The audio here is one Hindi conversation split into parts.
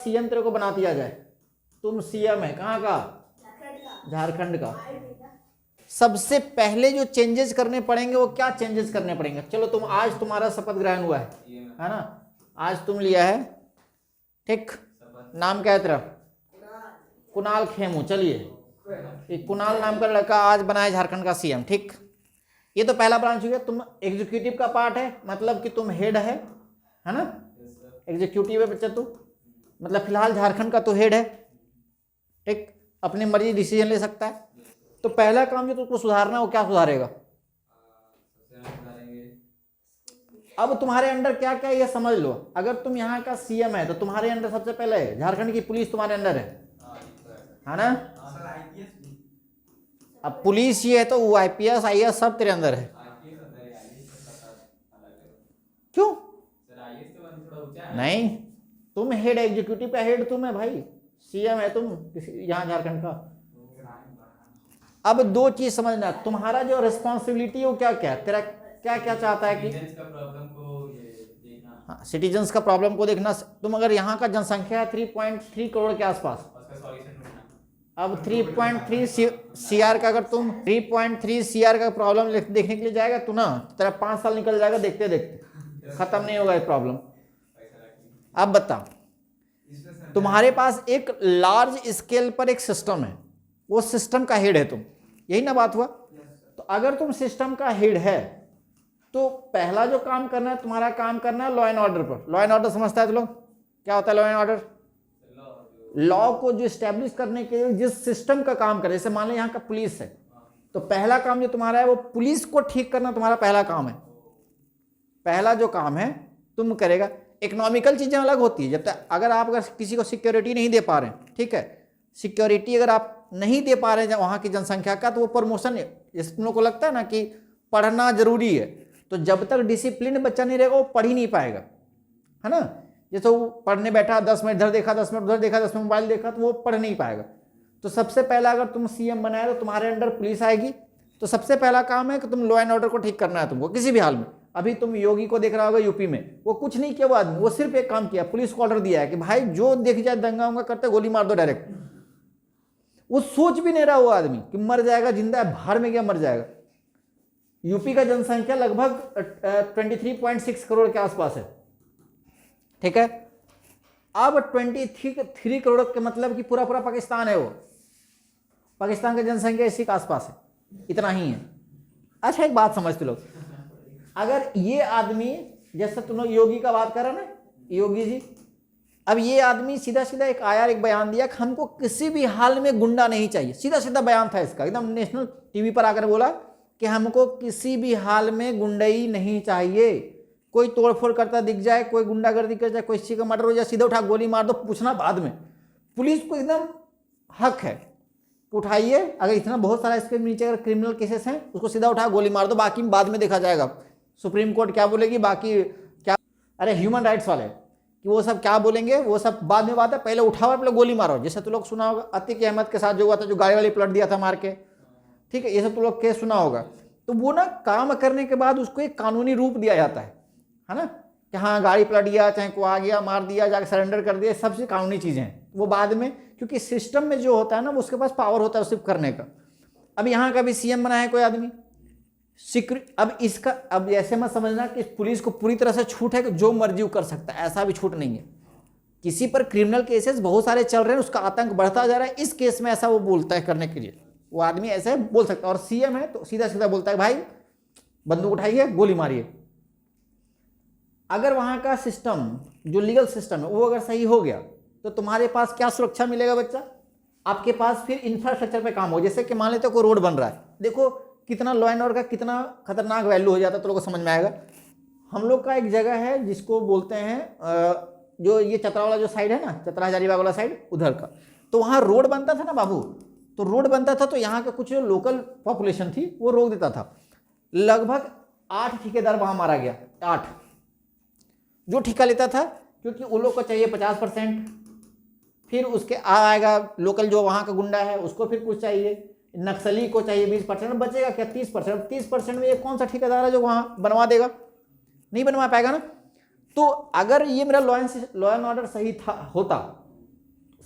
सीएम तेरे को बना दिया जाए, तुम सीएम है कहाँ का? झारखंड का। सबसे पहले जो चेंजेस करने पड़ेंगे वो क्या चेंजेस करने पड़ेंगे? चलो तुम आज तुम्हारा शपथ ग्रहण हुआ है ना, आज तुम लिया है, ठीक, नाम क्या है तेरा? कुणाल खेमू। चलिए, एक कुणाल नाम का लड़का आज बना है झारखंड का सीएम, ठीक। ये तो पहला ब्रांच हो गया, तुम एग्जीक्यूटिव का पार्ट है, मतलब कि तुम हेड है ना, एग्जीक्यूटिव है बच्चा तू, मतलब फिलहाल झारखंड का तो हेड है, ठीक, अपनी मर्जी डिसीजन ले सकता है। तो पहला काम जो तुमको सुधारना है वो क्या सुधारेगा? अब तुम्हारे अंडर क्या क्या ये समझ लो। अगर तुम यहाँ का सीएम है तो तुम्हारे अंडर सबसे पहले झारखंड की पुलिस तुम्हारे अंडर है ना। अब पुलिस ये है तो वो आईपीएस आईएएस सब तेरे अंदर है। क्यों नहीं? तुम हेड, एग्जीक्यूटिव का हेड तुम है भाई, सीएम है तुम यहाँ झारखंड का। अब दो चीज समझना, तुम्हारा जो रिस्पॉन्सिबिलिटी है वो क्या क्या है, तेरा क्या क्या चाहता है कि सिटीजन्स का प्रॉब्लम को देखना। तुम अगर यहाँ का जनसंख्या है 3.3 करोड़ के आसपास, अब 3.3 सीआर का, अगर तुम 3.3 सीआर का प्रॉब्लम देखने के लिए जाएगा तो ना तेरा 5 साल निकल जाएगा देखते देखते, खत्म नहीं होगा ये प्रॉब्लम। अब बता, तुम्हारे पास एक लार्ज स्केल पर एक सिस्टम है, वो सिस्टम का हेड है तुम, यही ना बात हुआ। तो अगर तुम सिस्टम का हेड है तो पहला जो काम करना है, तुम्हारा काम करना है लॉ एंड ऑर्डर पर। लॉ एंड ऑर्डर समझता है तो लोग क्या होता है लॉ एंड ऑर्डर? लॉ को जो स्टैब्लिश करने के लिए जिस सिस्टम का काम करे, जैसे मान लो यहाँ का पुलिस है, तो पहला काम जो तुम्हारा है वो पुलिस को ठीक करना तुम्हारा पहला काम है। पहला जो काम है तुम करेगा। इकोनॉमिकल चीजें अलग होती है, जब तक अगर आप अगर किसी को सिक्योरिटी नहीं दे पा रहे हैं, ठीक है, सिक्योरिटी अगर आप नहीं दे पा रहे हैं वहां की जनसंख्या का, तो वो प्रमोशन, जैसे तुम लोग को लगता है ना कि पढ़ना जरूरी है, तो जब तक डिसिप्लिन बच्चा नहीं रहेगा वो पढ़ ही नहीं पाएगा, है ना। जैसे वो पढ़ने बैठा 10 मिनट इधर देखा, 10 मिनट उधर देखा, 10 मिनट मोबाइल देखा, तो वो पढ़ नहीं पाएगा। तो सबसे पहला अगर तुम सीएम बनाए तो तुम्हारे अंडर पुलिस आएगी, तो सबसे पहला काम है कि तुम लॉ एंड ऑर्डर को ठीक करना है तुमको किसी भी हाल में। अभी तुम योगी को देख रहा होगा यूपी में, वो कुछ नहीं किया वो आदमी, वो सिर्फ एक काम किया, पुलिस को ऑर्डर दिया है कि भाई जो देख जाए दंगा उंगा करते गोली मार दो डायरेक्ट। वो सोच भी नहीं रहा वो आदमी कि मर जाएगा जिंदा है, बाहर में क्या मर जाएगा। यूपी का जनसंख्या लगभग 23.6 करोड़ के आसपास है, ठीक है। अब 23 करोड़ के मतलब कि पूरा पूरा पाकिस्तान है, वो पाकिस्तान की जनसंख्या इसी के आसपास है, इतना ही है। अच्छा एक बात समझते लोग, अगर ये आदमी, जैसे तुम लोग योगी का बात कर रहे ना, योगी जी, अब ये आदमी सीधा सीधा एक आया, एक बयान दिया कि हमको किसी भी हाल में गुंडा नहीं चाहिए, सीधा सीधा बयान था इसका, एकदम नेशनल टीवी पर आकर बोला कि हमको किसी भी हाल में गुंडई नहीं चाहिए। कोई तोड़फोड़ करता दिख जाए, कोई गुंडागर्दी कर जाए, कोई किसी का मर्डर हो जाए, सीधा उठा गोली मार दो, पूछना बाद में। पुलिस को एकदम हक है, उठाइए, अगर इतना बहुत सारा इसके नीचे अगर क्रिमिनल केसेस हैं उसको सीधा उठा गोली मार दो, बाकी बाद में देखा जाएगा सुप्रीम कोर्ट क्या बोलेगी, बाकी क्या, अरे ह्यूमन राइट्स वाले कि वो सब क्या बोलेंगे वो सब बाद में बात है, पहले उठाओ पहले गोली मारो। जैसे तो लोग सुना होगा अतीक अहमद के साथ जो हुआ था, जो गाड़ी वाली पलट दिया था मार के, ठीक है, ये सब तो लोग केस सुना होगा। तो वो ना काम करने के बाद उसको एक कानूनी रूप दिया जाता है ना, कि हाँ गाड़ी पलट गया, चाहे को आ गया मार दिया, जाके सरेंडर कर दिया, सबसे कानूनी चीजें हैं वो बाद में, क्योंकि सिस्टम में जो होता है ना वो उसके पास पावर होता है सिर्फ करने का। अब यहाँ का भी सीएम बना है कोई आदमी, अब इसका, अब ऐसे मत समझना कि पुलिस को पूरी तरह से छूट है कि जो मर्जी वो कर सकता है, ऐसा भी छूट नहीं है। किसी पर क्रिमिनल केसेस बहुत सारे चल रहे हैं, उसका आतंक बढ़ता जा रहा है, इस केस में ऐसा वो बोलता है करने के लिए, वो आदमी ऐसे बोल सकता है। और सीएम है तो सीधा सीधा बोलता है भाई बंदूक उठाइए गोली मारिए। अगर वहां का सिस्टम जो लीगल सिस्टम है वो अगर सही हो गया तो तुम्हारे पास क्या सुरक्षा मिलेगा बच्चा, आपके पास फिर इंफ्रास्ट्रक्चर पे काम हो। जैसे कि मान लेते कोई रोड बन रहा है, देखो कितना लॉ एंड ऑर्डर का कितना खतरनाक वैल्यू हो जाता है, तो लोगों को समझ में आएगा। हम लोग का एक जगह है जिसको बोलते हैं जो ये चतरा वाला जो साइड है ना, चतरा हजारीबाग वाला साइड उधर का, तो वहाँ रोड बनता था ना बाबू, तो रोड बनता था तो यहाँ का कुछ जो लोकल पॉपुलेशन थी वो रोक देता था। लगभग 8 ठेकेदार वहाँ मारा गया, 8 जो ठेका लेता था, क्योंकि उन लोग को चाहिए 50%, फिर उसके आएगा लोकल जो वहाँ का गुंडा है उसको फिर कुछ चाहिए, नक्सली को चाहिए 20%, बचेगा क्या 30%। 30% में ये कौन सा ठेकेदार है जो वहाँ बनवा देगा, नहीं बनवा पाएगा ना। तो अगर ये मेरा लॉ एंड ऑर्डर सही था होता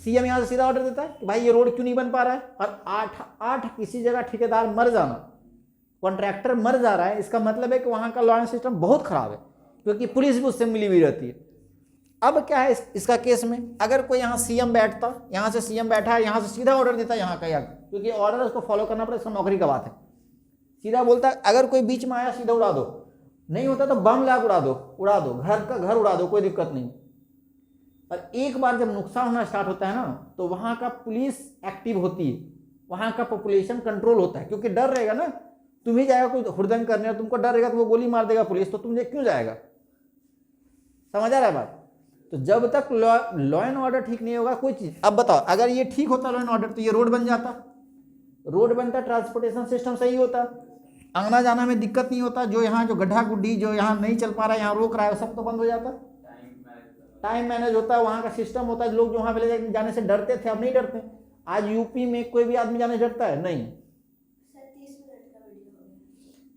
सीएम यहाँ से सीधा ऑर्डर देता है कि भाई ये रोड क्यों नहीं बन पा रहा है, और आठ किसी जगह ठेकेदार मर जाना, कॉन्ट्रैक्टर मर जा रहा है, इसका मतलब है कि वहाँ का लॉ एंड सिस्टम बहुत खराब है, क्योंकि पुलिस भी उससे मिली हुई रहती है। अब क्या है इसका केस में, अगर कोई यहाँ सीएम बैठता, यहाँ से सीएम बैठा है, यहाँ से सीधा ऑर्डर देता यहाँ का, क्योंकि ऑर्डर उसको फॉलो करना पड़ेगा, इसका नौकरी का बात है, सीधा बोलता है अगर कोई बीच में आया सीधा उड़ा दो, नहीं होता तो बम ला उड़ा दो, घर का घर उड़ा दो, कोई दिक्कत नहीं। और एक बार जब नुकसान होना स्टार्ट होता है ना, तो वहाँ का पुलिस एक्टिव होती है, वहाँ का पॉपुलेशन कंट्रोल होता है, क्योंकि डर रहेगा ना, तुम ही जाएगा कोई हुड़दंग करने और तुमको डर रहेगा तो वो गोली मार देगा पुलिस, तो तुम क्यों जाएगा, समझ आ रहा है बात। तो जब तक लॉ एंड ऑर्डर ठीक नहीं होगा कोई चीज, अब बताओ अगर ये ठीक होता लॉ एंड ऑर्डर तो ये रोड बन जाता, रोड बनता, ट्रांसपोर्टेशन सिस्टम सही होता, आना जाना में दिक्कत नहीं होता, जो यहाँ जो गड्ढा गुड्डी जो यहाँ नहीं चल पा रहा है, यहाँ रोक रहा है, सब तो बंद हो जाता, टाइम मैनेज होता, वहाँ का सिस्टम होता है, लोग जो वहाँ पे जाने से डरते थे अब नहीं डरते। आज यूपी में कोई भी आदमी जाने से डरता है नहीं।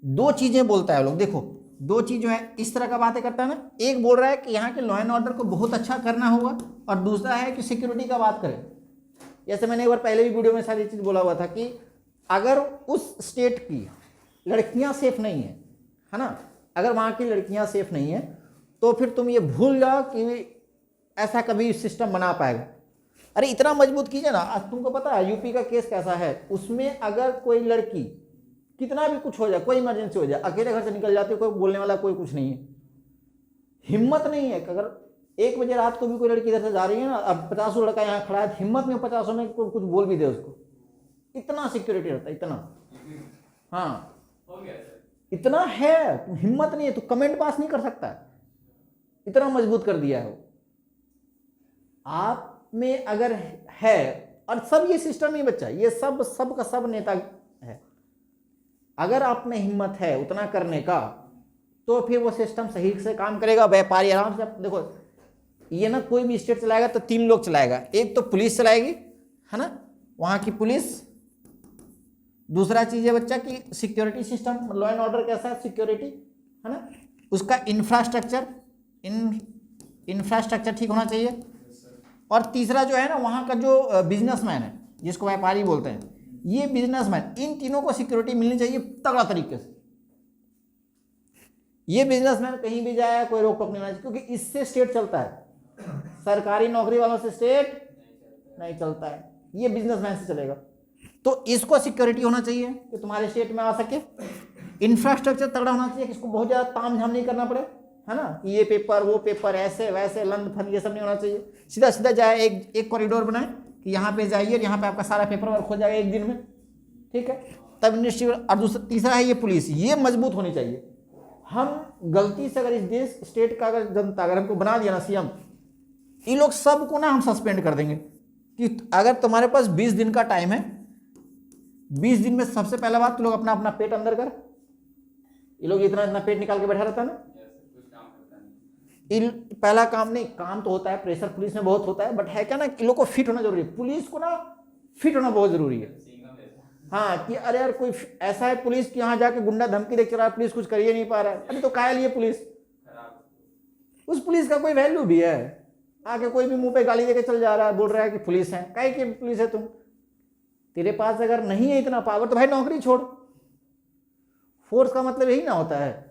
दो चीजें बोलता है लोग, देखो दो चीज जो है इस तरह का बातें करता है ना, एक बोल रहा है कि यहाँ के लॉ एंड ऑर्डर को बहुत अच्छा करना होगा, और दूसरा है कि सिक्योरिटी का बात करें। जैसे मैंने एक बार पहले भी वीडियो में सारी चीज बोला हुआ था कि अगर उस स्टेट की लड़कियां सेफ नहीं है ना, अगर वहाँ की लड़कियां सेफ नहीं है तो फिर तुम ये भूल जाओ कि ऐसा कभी सिस्टम बना पाएगा। अरे इतना मजबूत कीजिए ना, आज तुमको पता है यूपी का केस कैसा है, उसमें अगर कोई लड़की कितना भी कुछ हो जाए, कोई इमरजेंसी हो जाए, अकेले घर से निकल जाती है, कोई बोलने वाला कोई कुछ नहीं है, हिम्मत नहीं है कि अगर 1 बजे रात को भी कोई लड़की इधर से जा रही है ना, अब 50 लड़का यहाँ खड़ा है, हिम्मत में 50 में कोई कुछ बोल भी दे उसको, इतना सिक्योरिटी रहता है, इतना, हाँ इतना है, हिम्मत नहीं है, तो कमेंट पास नहीं कर सकता है, इतना मजबूत कर दिया है वो। आप में अगर है, और सब ये सिस्टम ही बच्चा, ये सब का सब नेता है, अगर आप में हिम्मत है उतना करने का, तो फिर वो सिस्टम सही से काम करेगा, व्यापारी आराम से। देखो ये ना कोई भी स्टेट चलाएगा तो 3 लोग चलाएगा, एक तो पुलिस चलाएगी है ना, वहाँ की पुलिस, दूसरा चीज़ है बच्चा की security system, law and order कैसा है, सिक्योरिटी है ना, उसका इंफ्रास्ट्रक्चर ठीक होना चाहिए, और तीसरा जो है ना वहाँ का जो बिजनेसमैन है, जिसको व्यापारी बोलते हैं, ये बिजनेसमैन, इन तीनों को सिक्योरिटी मिलनी चाहिए तगड़ा तरीके से। ये बिजनेसमैन कहीं भी जाए कोई रोक टोक नहीं होना चाहिए, क्योंकि इससे स्टेट चलता है, सरकारी नौकरी वालों से स्टेट नहीं चलता है, ये बिजनेसमैन से चलेगा। तो इसको सिक्योरिटी होना चाहिए कि तुम्हारे स्टेट में आ सके, इंफ्रास्ट्रक्चर तगड़ा होना चाहिए कि इसको बहुत ज़्यादा ताम झाम नहीं करना पड़े, है ना, कि ये पेपर वो पेपर ऐसे वैसे लंद फंद ये सब नहीं होना चाहिए, सीधा सीधा जाए, एक कॉरिडोर बनाए कि यहाँ पे जाइए, यहाँ पे आपका सारा पेपर वर्क हो जाएगा 1 दिन में, ठीक है, तब इंडस्ट्री। और दूसरा तीसरा है ये पुलिस, ये मजबूत होनी चाहिए। हम गलती से अगर इस देश स्टेट का अगर जनता अगर हमको बना दिया ना सीएम, इन लोग सबको ना हम सस्पेंड कर देंगे कि अगर तुम्हारे पास 20 दिन का टाइम है, 20 दिन में सबसे पहला बात तो लोग अपना अपना पेट अंदर कर, ये लोग इतना पेट निकाल के बैठा रहता है ना, पहला काम नहीं, काम तो होता है, प्रेशर पुलिस में बहुत होता है, बट है क्या ना, इन लोग को फिट होना जरूरी है, पुलिस को ना फिट होना बहुत जरूरी है। हाँ कि अरे यार कोई ऐसा है पुलिस कि यहाँ जाके गुंडा धमकी देख रहा है, पुलिस कुछ कर ही नहीं पा रहा है, अरे तो कायल ये पुलिस, उस पुलिस का कोई वैल्यू भी है? आके कोई भी मुंह पे गाली देके चल जा रहा है, बोल रहा है कि पुलिस है, काहे की पुलिस है तुम? तेरे पास अगर नहीं है इतना पावर तो भाई नौकरी छोड़। फोर्स का मतलब यही ना होता है